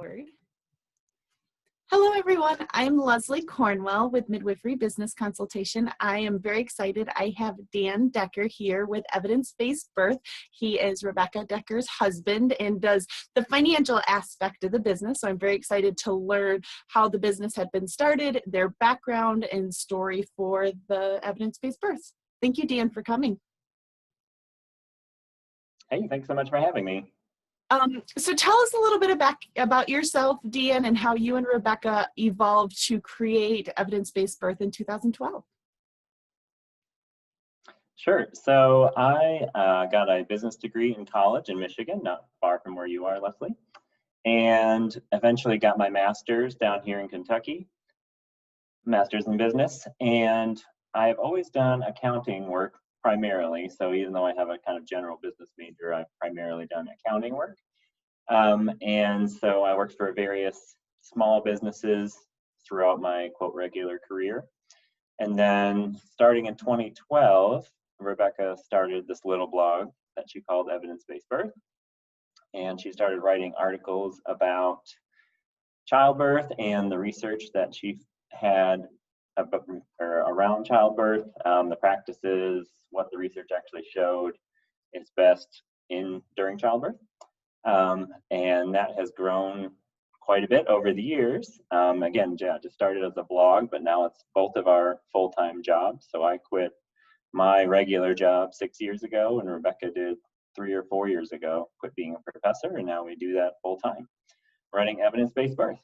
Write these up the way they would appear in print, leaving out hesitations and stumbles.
Forward. Hello everyone, I'm Leslie Cornwell with Midwifery Business Consultation. I am very excited. I have Dan Dekker here with Evidence-Based Birth. He is Rebecca Dekker's husband and does the financial aspect of the business. So I'm very excited to learn how the business had been started, their background and story for the Evidence-Based Birth. Thank you, Dan, for coming. Hey, thanks so much for having me. So tell us a little bit about yourself, Dan, and how you and Rebecca evolved to create Evidence-Based Birth in 2012. Sure. So I got a business degree in college in Michigan, not far from where you are, Leslie, and eventually got my master's down here in Kentucky, master's in business. And I've always done accounting work primarily. So even though I have a kind of general business major, I've primarily done accounting work. And so I worked for various small businesses throughout my quote regular career. And then starting in 2012, Rebecca started this little blog that she called Evidence-Based Birth. And she started writing articles about childbirth and the research that she had around childbirth, the practices, what the research actually showed is best during childbirth. And that has grown quite a bit over the years. Again, just started as a blog, but now it's both of our full-time jobs. So I quit my regular job 6 years ago, and Rebecca did 3 or 4 years ago, quit being a professor, and now we do that full-time, running Evidence-Based Birth.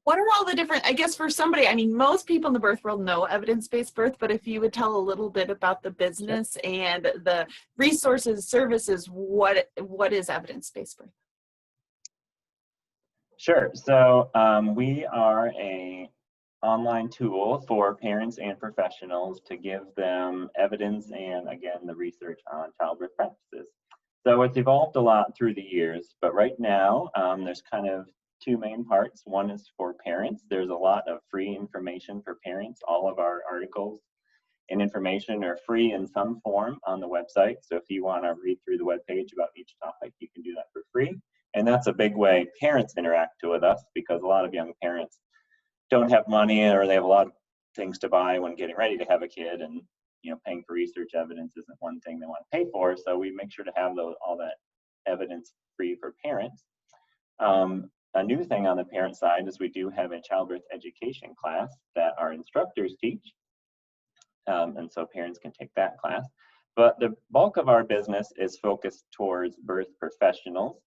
What are all the different, I guess for somebody, I mean, most people in the birth world know evidence-based birth, but if you would tell a little bit about the business and the resources, services, what is evidence-based birth? Sure. So we are an online tool for parents and professionals to give them evidence and, again, the research on childbirth practices. So it's evolved a lot through the years, but right now there's kind of two main parts. One is for parents. There's a lot of free information for parents. All of our articles and information are free in some form on the website. So if you want to read through the webpage about each topic, you can do that for free. And that's a big way parents interact with us, because a lot of young parents don't have money, or they have a lot of things to buy when getting ready to have a kid, and paying for research evidence isn't one thing they want to pay for. So we make sure to have all that evidence free for parents. A new thing on the parent side is we do have a childbirth education class that our instructors teach. And so parents can take that class. But the bulk of our business is focused towards birth professionals.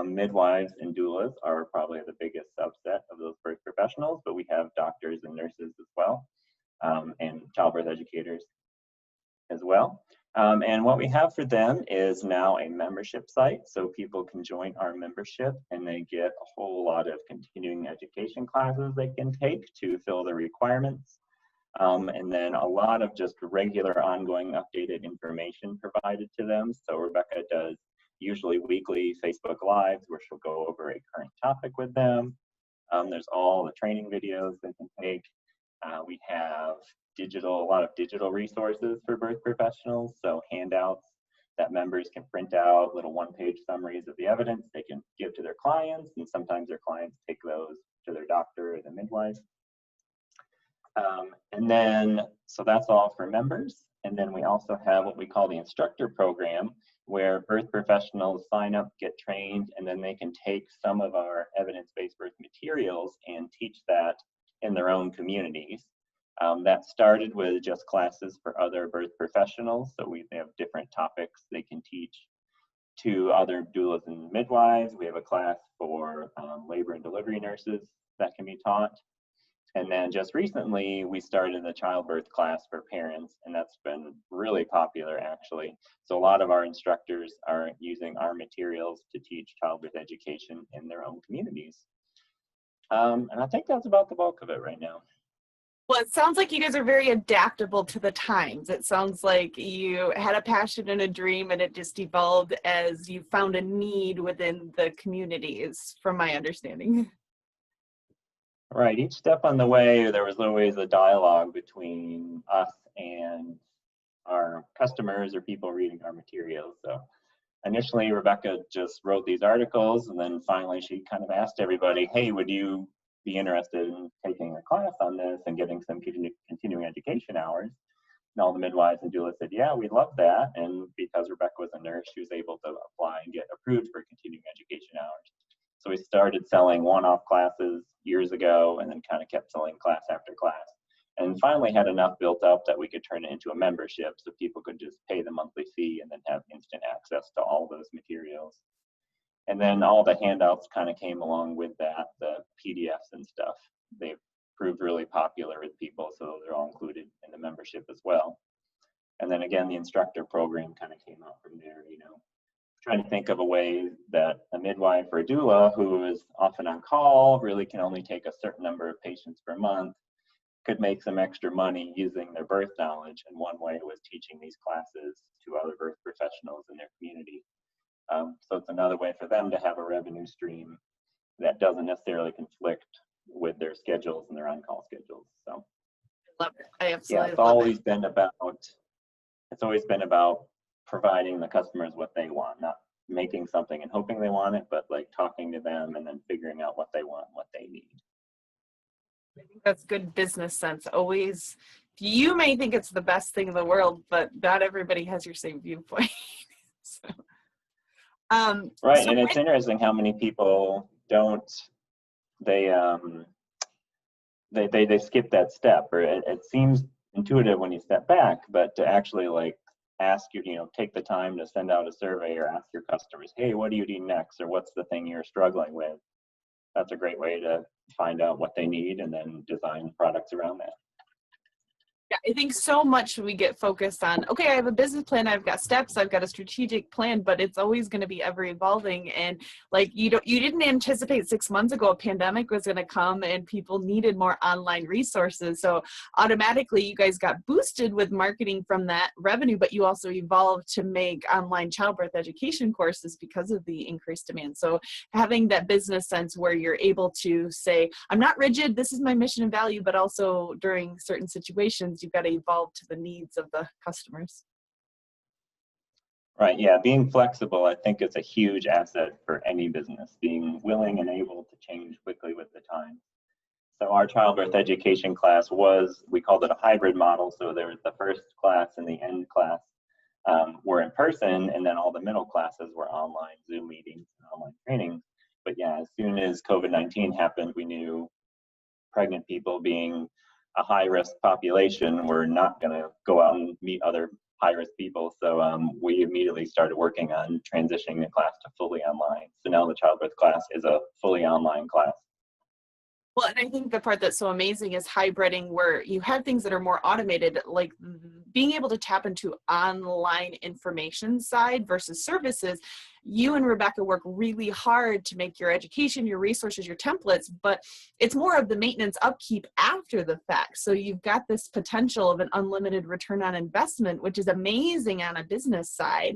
Midwives and doulas are probably the biggest subset of those birth professionals, but we have doctors and nurses as well, and childbirth educators as well. And what we have for them is now a membership site, so people can join our membership and they get a whole lot of continuing education classes they can take to fill the requirements. And then a lot of just regular ongoing updated information provided to them. So Rebecca does usually weekly Facebook Lives where she'll go over a current topic with them. There's all the training videos they can take. We have a lot of digital resources for birth professionals, so handouts that members can print out, little one-page summaries of the evidence they can give to their clients, and sometimes their clients take those to their doctor or the midwife. And then, so that's all for members. And then we also have what we call the instructor program, where birth professionals sign up, get trained, and then they can take some of our evidence-based birth materials and teach that in their own communities. That started with just classes for other birth professionals. So they have different topics they can teach to other doulas and midwives. We have a class for labor and delivery nurses that can be taught. And then just recently, we started a childbirth class for parents, and that's been really popular, actually. So a lot of our instructors are using our materials to teach childbirth education in their own communities. And I think that's about the bulk of it right now. Well, it sounds like you guys are very adaptable to the times. It sounds like you had a passion and a dream, and it just evolved as you found a need within the communities, from my understanding. Right. Each step on the way, there was always a dialogue between us and our customers or people reading our materials. So initially Rebecca just wrote these articles, and then finally she kind of asked everybody, hey, would you be interested in taking a class on this and getting some continuing education hours? And all the midwives and doulas said, yeah, we'd love that. And because Rebecca was a nurse, she was able to apply and get approved for continuing education hours. So we started selling one-off classes years ago, and then kind of kept selling class after class. And finally had enough built up that we could turn it into a membership, so people could just pay the monthly fee and then have instant access to all those materials. And then all the handouts kind of came along with that, the PDFs and stuff. They've proved really popular with people, so they're all included in the membership as well. And then again, the instructor program kind of came out from there, trying to think of a way that a midwife or a doula who is often on call, really can only take a certain number of patients per month, could make some extra money using their birth knowledge. And one way was teaching these classes to other birth professionals in their community. So it's another way for them to have a revenue stream that doesn't necessarily conflict with their schedules and their on-call schedules. So I love it. I absolutely it's love always it. been about, it's always been about providing the customers what they want, not making something and hoping they want it, but like talking to them and then figuring out what they want, what they need. I think that's good business sense. Always, you may think it's the best thing in the world, but not everybody has your same viewpoint. So, right, and it's interesting how many people don't, they skip that step, or it seems intuitive when you step back, but to actually like ask you, take the time to send out a survey or ask your customers, hey, what do you need next, or what's the thing you're struggling with? That's a great way to find out what they need and then design products around that. Yeah, I think so much we get focused on, okay, I have a business plan, I've got steps, I've got a strategic plan, but it's always going to be ever evolving. And like, you didn't anticipate 6 months ago a pandemic was going to come and people needed more online resources. So automatically you guys got boosted with marketing from that revenue, but you also evolved to make online childbirth education courses because of the increased demand. So having that business sense where you're able to say, I'm not rigid, this is my mission and value, but also during certain situations, you've got to evolve to the needs of the customers. Right, yeah, being flexible, I think, is a huge asset for any business, being willing and able to change quickly with the time. So our childbirth education class we called it a hybrid model, so there was the first class and the end class were in person, and then all the middle classes were online Zoom meetings and online trainings. But yeah, as soon as COVID-19 happened, we knew pregnant people being a high-risk population, we're not going to go out and meet other high-risk people. So we immediately started working on transitioning the class to fully online. So now the childbirth class is a fully online class. Well, and I think the part that's so amazing is hybriding, where you have things that are more automated, like being able to tap into online information side versus services. You and Rebecca work really hard to make your education, your resources, your templates, but it's more of the maintenance upkeep after the fact. So you've got this potential of an unlimited return on investment, which is amazing on a business side.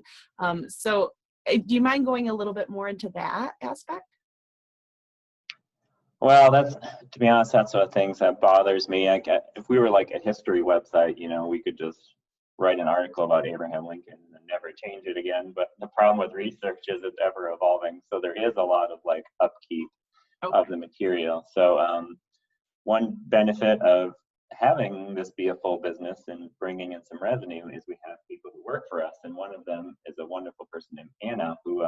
So do you mind going a little bit more into that aspect? Well, to be honest, that's one of the things that bothers me. If we were like a history website, we could just write an article about Abraham Lincoln and then never change it again. But the problem with research is it's ever evolving. So there is a lot of like upkeep of the material. So one benefit of having this be a full business and bringing in some revenue is we have people who work for us. And one of them is a wonderful person named Anna, who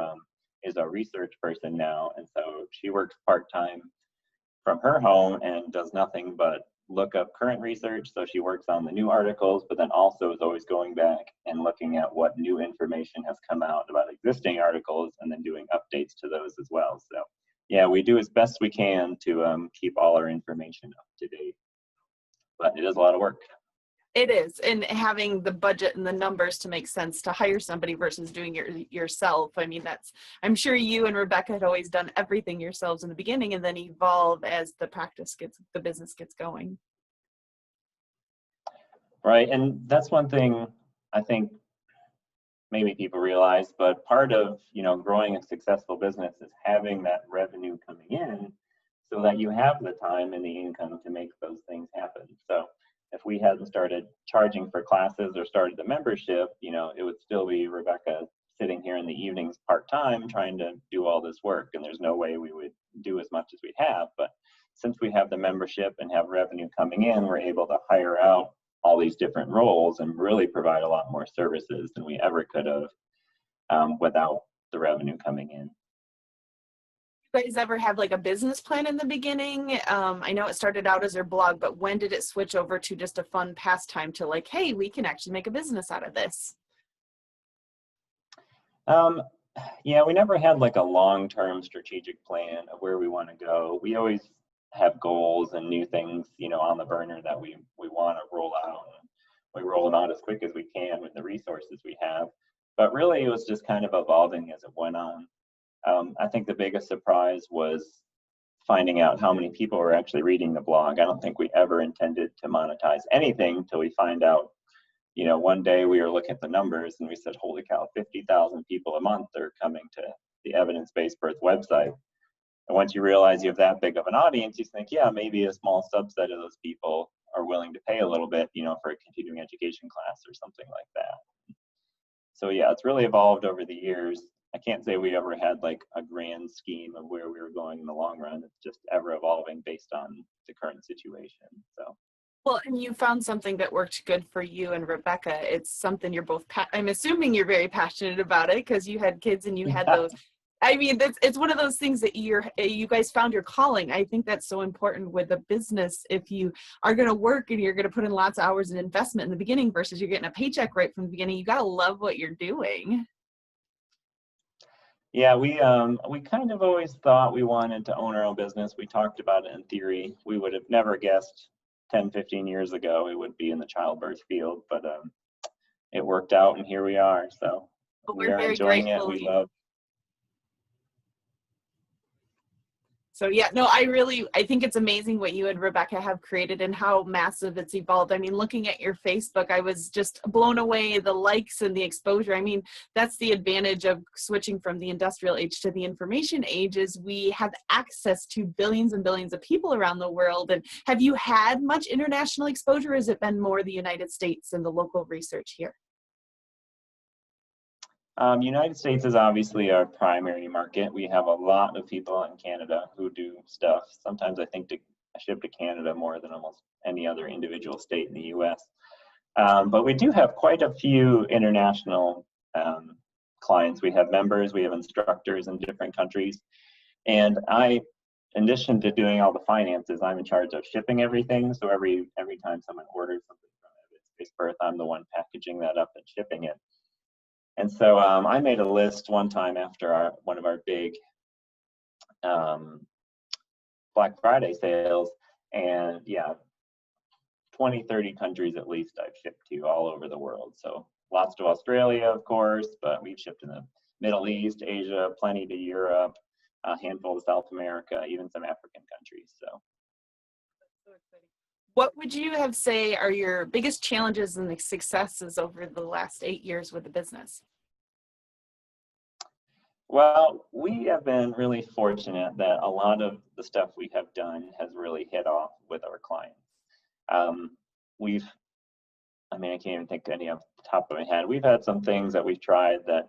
is a research person now. And so she works part-time from her home and does nothing but look up current research. So she works on the new articles, but then also is always going back and looking at what new information has come out about existing articles and then doing updates to those as well. So yeah, we do as best we can to keep all our information up to date, but it is a lot of work. It is, and having the budget and the numbers to make sense to hire somebody versus doing it yourself. I mean, I'm sure you and Rebecca had always done everything yourselves in the beginning and then evolve as the business gets going. Right, and that's one thing I think maybe people realize, but part of, growing a successful business is having that revenue coming in so that you have the time and the income to make those things happen. So if we hadn't started charging for classes or started the membership, it would still be Rebecca sitting here in the evenings part-time trying to do all this work, and there's no way we would do as much as we have. But since we have the membership and have revenue coming in, we're able to hire out all these different roles and really provide a lot more services than we ever could have without the revenue coming in. You guys ever have like a business plan in the beginning? I know it started out as your blog, but when did it switch over to just a fun pastime to like, hey, we can actually make a business out of this? Yeah, we never had like a long-term strategic plan of where we want to go. We always have goals and new things, on the burner that we want to roll out. And we roll them out as quick as we can with the resources we have. But really, it was just kind of evolving as it went on. I think the biggest surprise was finding out how many people were actually reading the blog. I don't think we ever intended to monetize anything until we find out. One day we were looking at the numbers and we said, holy cow, 50,000 people a month are coming to the Evidence-Based Birth website. And once you realize you have that big of an audience, you think, yeah, maybe a small subset of those people are willing to pay a little bit, for a continuing education class or something like that. So yeah, it's really evolved over the years. I can't say we ever had like a grand scheme of where we were going in the long run. It's just ever evolving based on the current situation. So. Well, and you found something that worked good for you and Rebecca. It's something you're both, I'm assuming you're very passionate about it because you had kids and you had those. I mean, it's one of those things that you guys found your calling. I think that's so important with a business. If you are going to work and you're going to put in lots of hours and investment in the beginning versus you're getting a paycheck right from the beginning, you got to love what you're doing. Yeah, we kind of always thought we wanted to own our own business. We talked about it in theory. We would have never guessed 10, 15 years ago it would be in the childbirth field, but it worked out and here we are. So we are enjoying it. We love. So yeah, no, I think it's amazing what you and Rebecca have created and how massive it's evolved. I mean, looking at your Facebook, I was just blown away, the likes and the exposure. I mean, that's the advantage of switching from the industrial age to the information age is we have access to billions and billions of people around the world. And have you had much international exposure? Or has it been more the United States and the local research here? United States is obviously our primary market. We have a lot of people in Canada who do stuff. Sometimes I think I ship to Canada more than almost any other individual state in the US. But we do have quite a few international clients. We have members, we have instructors in different countries. And in addition to doing all the finances, I'm in charge of shipping everything. So every time someone orders something from Evidence-Based Birth, I'm the one packaging that up and shipping it. And so I made a list one time after one of our big Black Friday sales, and yeah, 20, 30 countries at least I've shipped to all over the world. So lots to Australia, of course, but we've shipped in the Middle East, Asia, plenty to Europe, a handful to South America, even some African countries. So. What would you have say are your biggest challenges and the successes over the last 8 years with the business? Well, we have been really fortunate that a lot of the stuff we have done has really hit off with our clients. I can't even think of any off the top of my head. We've had some things that we've tried that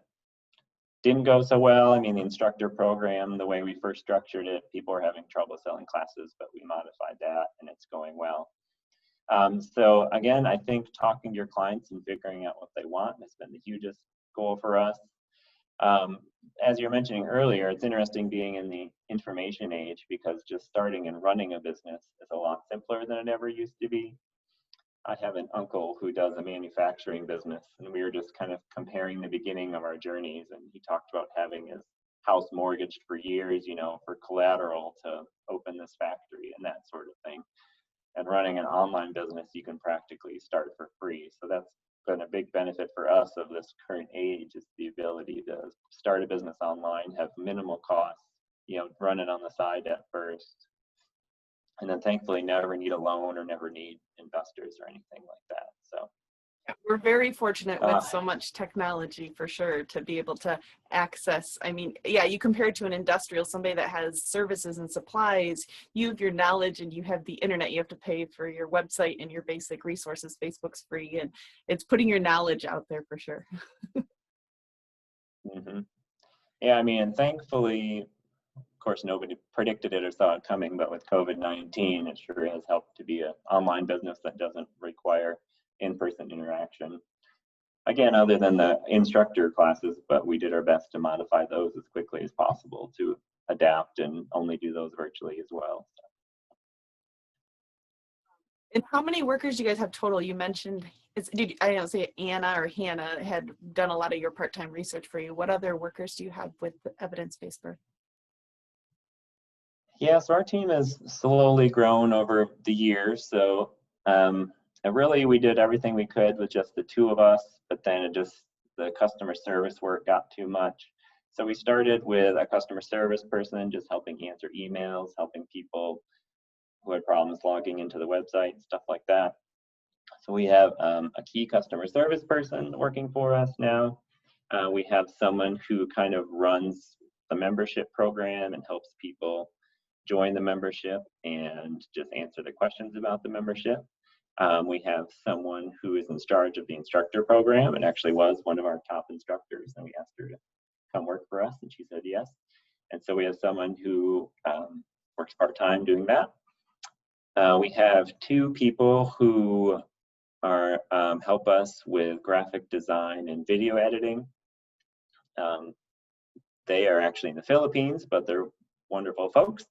didn't go so well. I mean, the instructor program, the way we first structured it, people were having trouble selling classes, but we modified that and it's going well. So again, I think talking to your clients and figuring out what they want has been the hugest goal for us. As you're mentioning earlier, it's interesting being in the information age because just starting and running a business is a lot simpler than it ever used to be. I have an uncle who does a manufacturing business, and we were just kind of comparing the beginning of our journeys, and he talked about having his house mortgaged for years, for collateral to open this factory and that sort of thing. And running an online business, you can practically start for free. So that's been a big benefit for us of this current age is the ability to start a business online, have minimal costs, run it on the side at first, and then thankfully never need a loan or never need investors or anything like that. So we're very fortunate with so much technology for sure to be able to access. I mean, yeah, you compare it to an industrial, somebody that has services and supplies, you have your knowledge and you have the internet, you have to pay for your website and your basic resources. Facebook's free and it's putting your knowledge out there for sure. Hmm. Yeah, I mean, and thankfully, of course, nobody predicted it or saw it coming, but with COVID-19, it sure has helped to be an online business that doesn't require in-person interaction. Again, other than the instructor classes, but we did our best to modify those as quickly as possible to adapt and only do those virtually as well. And how many workers do you guys have total? You mentioned, I don't say Anna or Hannah had done a lot of your part-time research for you. What other workers do you have with evidence-based birth? Yeah, so our team has slowly grown over the years. So and really we did everything we could with just the two of us, but then the customer service work got too much. So we started with a customer service person just helping answer emails, helping people who had problems logging into the website, stuff like that. So we have a key customer service person working for us now. We have someone who kind of runs the membership program and helps people join the membership and just answer the questions about the membership. We have someone who is in charge of the instructor program and actually was one of our top instructors, and we asked her to come work for us, and she said yes. And so we have someone who works part-time doing that. We have two people who are help us with graphic design and video editing. They are actually in the Philippines, but they're wonderful folks,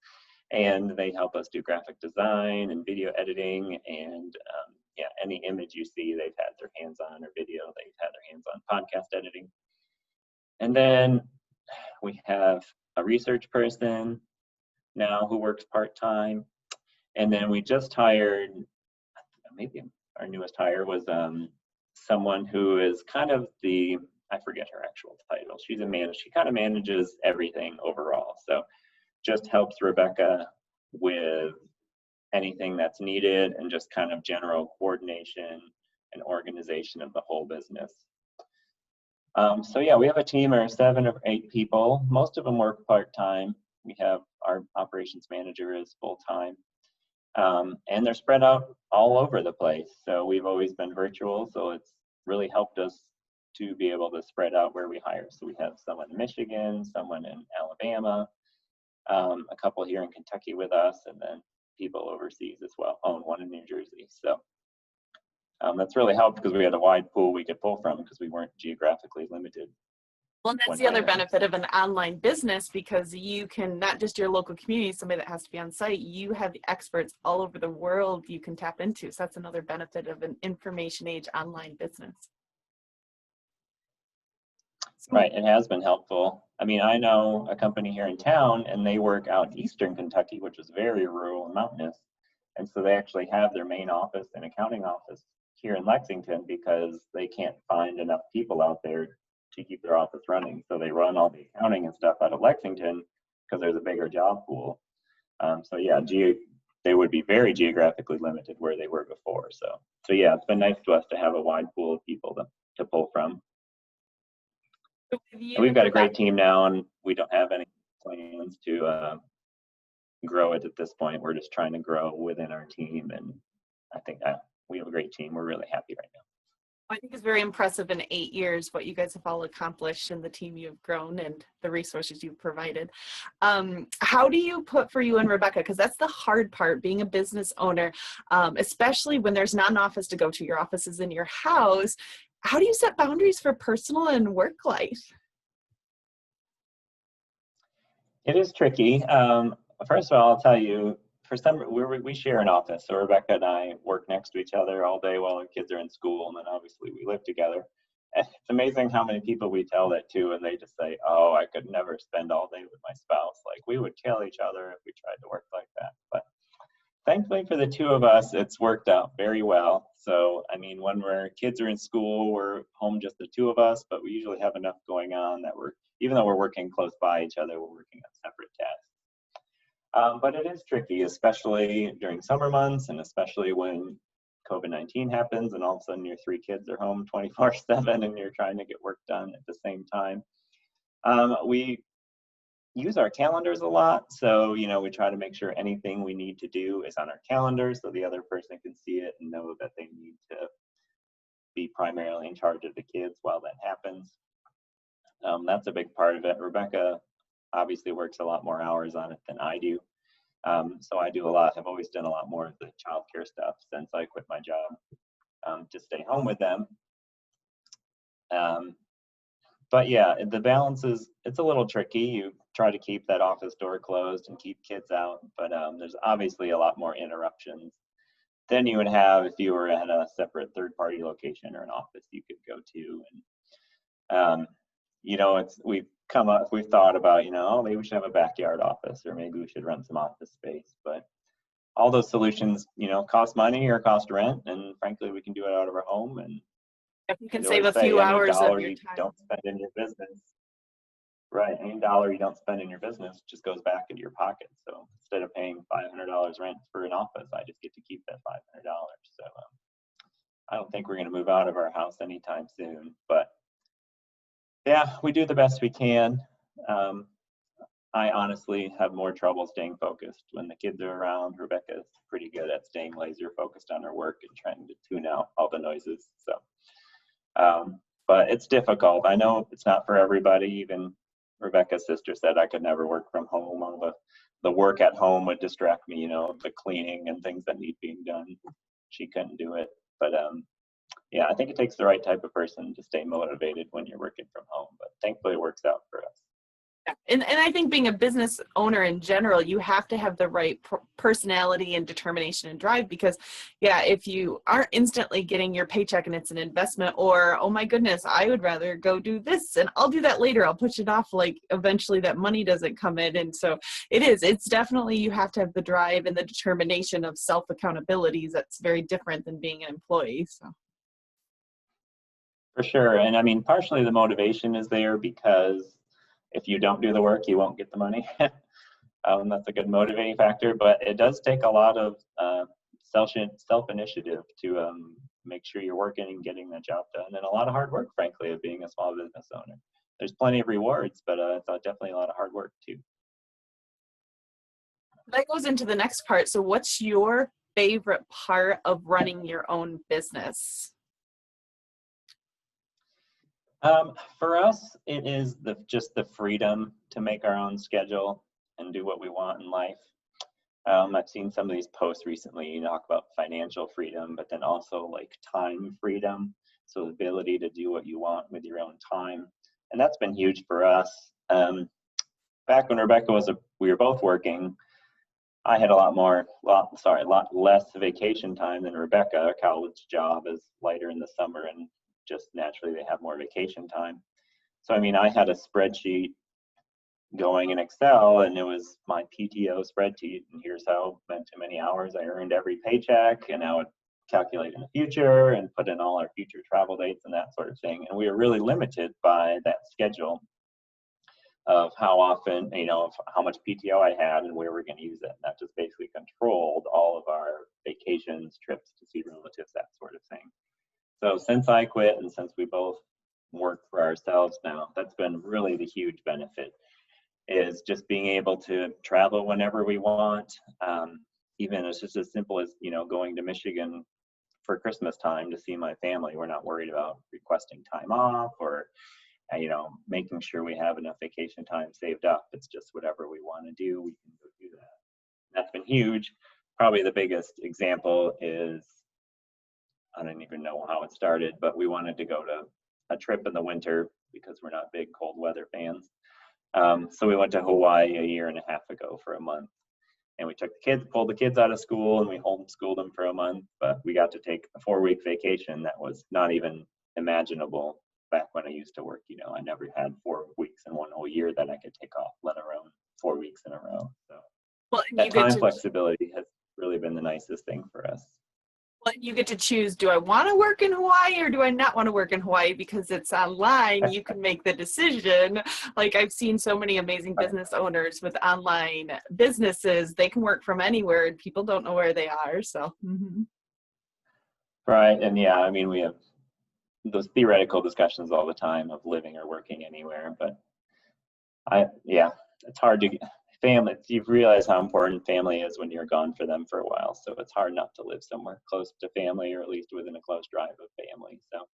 and they help us do graphic design and video editing, and yeah, any image you see, they've had their hands on, or video, they've had their hands on podcast editing. And then we have a research person now who works part-time, and then we just hired, maybe our newest hire was someone who is kind of I forget her actual title. She's a manager. She kind of manages everything overall. So just helps Rebecca with anything that's needed and just kind of general coordination and organization of the whole business. So yeah, we have a team of 7 or 8 people. Most of them work part-time. We have our operations manager is full-time. And they're spread out all over the place. So we've always been virtual, so it's really helped us to be able to spread out where we hire. So we have someone in Michigan, someone in Alabama, a couple here in Kentucky with us, and then people overseas as well. Oh, and one in New Jersey. So that's really helped because we had a wide pool we could pull from because we weren't geographically limited. Well, that's the other benefit of an online business, because you can, not just your local community, somebody that has to be on site, you have the experts all over the world you can tap into. So that's another benefit of an information age online business. Right, it has been helpful. I mean, I know a company here in town, and they work out in eastern Kentucky, which is very rural and mountainous. And so they actually have their main office and accounting office here in Lexington because they can't find enough people out there to keep their office running. So they run all the accounting and stuff out of Lexington because there's a bigger job pool. So yeah, they would be very geographically limited where they were before. So yeah, it's been nice to us to have a wide pool of people to pull from. And we've got a great team now, and we don't have any plans to grow it at this point. We're just trying to grow within our team, and I think we have a great team. We're really happy right now. I think it's very impressive in 8 years what you guys have all accomplished and the team you've grown and the resources you've provided. How do you put, for you and Rebecca, because that's the hard part, being a business owner, especially when there's not an office to go to, your office is in your house. How do you set boundaries for personal and work life? It is tricky. First of all, I'll tell you, we share an office. So Rebecca and I work next to each other all day while our kids are in school, and then obviously we live together. And it's amazing how many people we tell that to, and they just say, "Oh, I could never spend all day with my spouse. Like, we would kill each other if we tried to work like that." But thankfully for the two of us, it's worked out very well. So, I mean, when our kids are in school, we're home just the two of us, but we usually have enough going on that even though we're working close by each other, we're working on separate tasks. But it is tricky, especially during summer months, and especially when COVID-19 happens and all of a sudden your 3 kids are home 24/7 and you're trying to get work done at the same time. We use our calendars a lot. So, we try to make sure anything we need to do is on our calendar so the other person can see it and know that they need to be primarily in charge of the kids while that happens. That's a big part of it. Rebecca obviously works a lot more hours on it than I do. So I do a lot. I've always done a lot more of the childcare stuff since I quit my job to stay home with them. But yeah, the balance is, it's a little tricky. You try to keep that office door closed and keep kids out, but there's obviously a lot more interruptions than you would have if you were at a separate third-party location or an office you could go to. And we've thought about, oh, maybe we should have a backyard office, or maybe we should rent some office space. But all those solutions, cost money or cost rent, and frankly, we can do it out of our home. And If you can we save always a say, few any hours of dollar your you time. don't spend in your business, right? Any dollar you don't spend in your business just goes back into your pocket. So instead of paying $500 rent for an office, I just get to keep that $500. So I don't think we're going to move out of our house anytime soon, but yeah, we do the best we can. I honestly have more trouble staying focused when the kids are around. Rebecca's pretty good at staying laser focused on her work and trying to tune out all the noises. So, but it's difficult. I know it's not for everybody. Even Rebecca's sister said I could never work from home. All the work at home would distract me, the cleaning and things that need being done. She couldn't do it. But yeah, I think it takes the right type of person to stay motivated when you're working from home. But thankfully, it works out for us. And I think being a business owner in general, you have to have the right personality and determination and drive, because yeah, if you aren't instantly getting your paycheck and it's an investment, or, oh my goodness, I would rather go do this and I'll do that later, I'll push it off, like eventually that money doesn't come in. And so it's definitely, you have to have the drive and the determination of self accountabilities. That's very different than being an employee. So. For sure. And I mean, partially the motivation is there because if you don't do the work, you won't get the money. That's a good motivating factor, but it does take a lot of self-initiative to make sure you're working and getting the job done, and a lot of hard work, frankly, of being a small business owner. There's plenty of rewards, but it's definitely a lot of hard work too. That goes into the next part. So what's your favorite part of running your own business? For us, it is just the freedom to make our own schedule and do what we want in life. I've seen some of these posts recently, you talk about financial freedom, but then also like time freedom. So the ability to do what you want with your own time. And that's been huge for us. Back when Rebecca we were both working, I had a lot less vacation time than Rebecca. Our college job is lighter in the summer, and just naturally they have more vacation time. So I mean, I had a spreadsheet going in Excel, and it was my PTO spreadsheet, and here's how many hours I earned every paycheck, and I would calculate in the future and put in all our future travel dates and that sort of thing. And we were really limited by that schedule of how often, of how much PTO I had and where we're going to use it. And that just basically controlled all of our vacations, trips to see relatives, that sort of thing. So since I quit and since we both work for ourselves now, that's been really the huge benefit, is just being able to travel whenever we want. Even it's just as simple as, going to Michigan for Christmas time to see my family. We're not worried about requesting time off or, making sure we have enough vacation time saved up. It's just whatever we want to do, we can go do that. That's been huge. Probably the biggest example is, I don't even know how it started, but we wanted to go to a trip in the winter because we're not big cold weather fans. So we went to Hawaii a year and a half ago for a month, and we pulled the kids out of school, and we homeschooled them for a month. But we got to take a 4-week vacation that was not even imaginable back when I used to work. I never had 4 weeks in one whole year that I could take off, let alone 4 weeks in a row. So that time flexibility has really been the nicest thing for us. Well, you get to choose, do I want to work in Hawaii or do I not want to work in Hawaii? Because it's online, you can make the decision. Like, I've seen so many amazing business owners with online businesses. They can work from anywhere and people don't know where they are. So, Right. And yeah, I mean, we have those theoretical discussions all the time of living or working anywhere, but it's hard to family. You realize how important family is when you're gone for them for a while. So it's hard not to live somewhere close to family, or at least within a close drive of family. So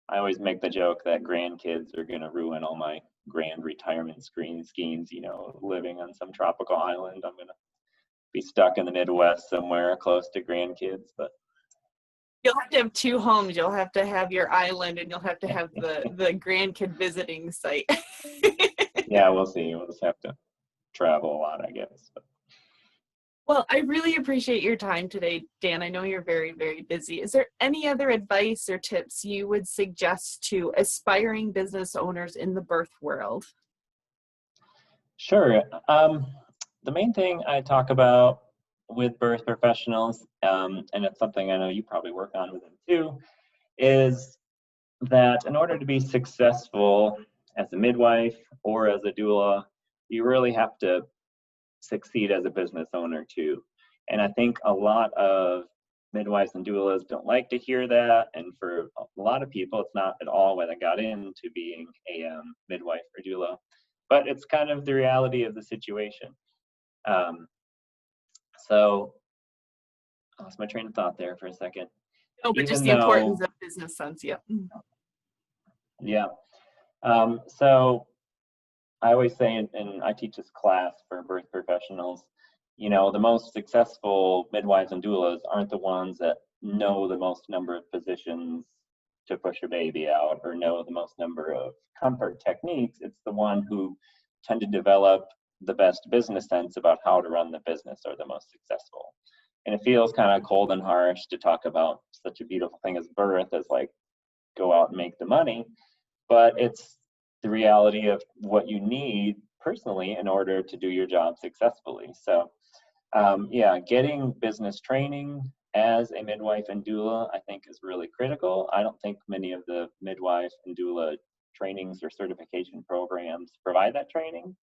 I always make the joke that grandkids are going to ruin all my grand retirement schemes, you know, living on some tropical island. I'm going to be stuck in the Midwest somewhere close to grandkids, but You'll have to have two homes. You'll have to have your island, and you'll have to have the grandkid visiting site. yeah, we'll see. We'll just have to travel a lot, I guess. But. Well, I really appreciate your time today, Dan. I know you're very, very busy. Is there any other advice or tips you would suggest to aspiring business owners in the birth world? Sure. The main thing I talk about with birth professionals, and it's something I know you probably work on with them too, is that in order to be successful as a midwife or as a doula, you really have to succeed as a business owner too. And I think a lot of midwives and doulas don't like to hear that. And for a lot of people, it's not at all what I got into being a midwife or doula, but it's kind of the reality of the situation. So I lost my train of thought there for a second. No, but just the importance of business sense, yeah. Yeah. So I always say, and I teach this class for birth professionals, you know, the most successful midwives and doulas aren't the ones that know the most number of positions to push a baby out or know the most number of comfort techniques. It's the one who tend to develop the best business sense about how to run the business are the most successful. And it feels kind of cold and harsh to talk about such a beautiful thing as birth as like go out and make the money, but it's the reality of what you need personally in order to do your job successfully. So yeah, getting business training as a midwife and doula, I think is really critical. I don't think many of the midwife and doula trainings or certification programs provide that training.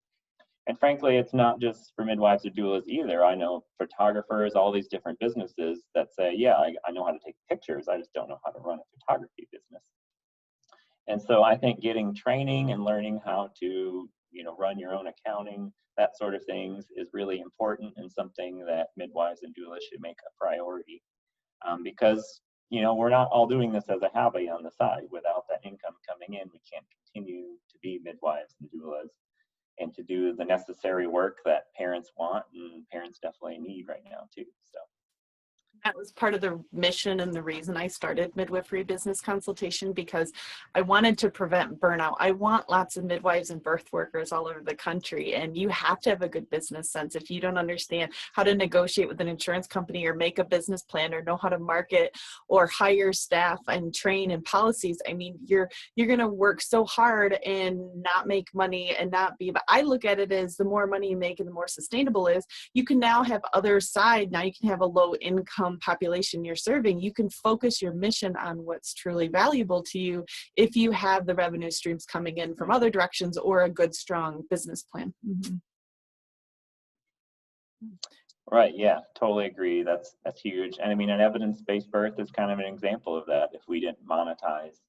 And frankly, it's not just for midwives or doulas either. I know photographers, all these different businesses that say, yeah, I know how to take pictures. I just don't know how to run a photography business. And so I think getting training and learning how to, you know, run your own accounting, that sort of things is really important and something that midwives and doulas should make a priority. Because, you know, we're not all doing this as a hobby on the side. Without that income coming in, we can't continue to be midwives and doulas and to do the necessary work that parents want and parents definitely need right now too. So That was part of the mission and the reason I started Midwifery Business Consultation, because I wanted to prevent burnout. I want lots of midwives and birth workers all over the country, and you have to have a good business sense. If you don't understand how to negotiate with an insurance company or make a business plan or know how to market or hire staff and train and policies, I mean, you're going to work so hard and not make money and not be, but I look at it as the more money you make and the more sustainable it is, you can now have other side. Now you can have a low income population you're serving. You can focus your mission on what's truly valuable to you if you have the revenue streams coming in from other directions or a good, strong business plan. Mm-hmm. Right, yeah, totally agree. That's huge. And I mean, an evidence-based birth is kind of an example of that. If we didn't monetize,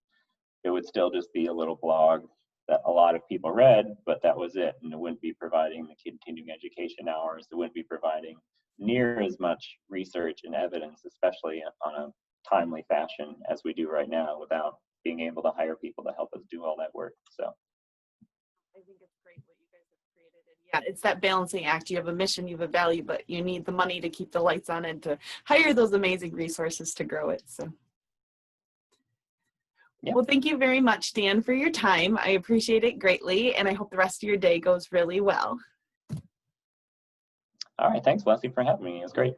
it would still just be a little blog that a lot of people read, but that was it. And it wouldn't be providing the continuing education hours. It wouldn't be providing near as much research and evidence, especially on a timely fashion as we do right now, without being able to hire people to help us do all that work. So I think it's great what you guys have created. And yeah, it's that balancing act. You have a mission, you have a value, but you need the money to keep the lights on and to hire those amazing resources to grow it. So yeah. Well, thank you very much, Dan, for your time. I appreciate it greatly, and I hope the rest of your day goes really well. All right, thanks, Leslie, for having me. It was great.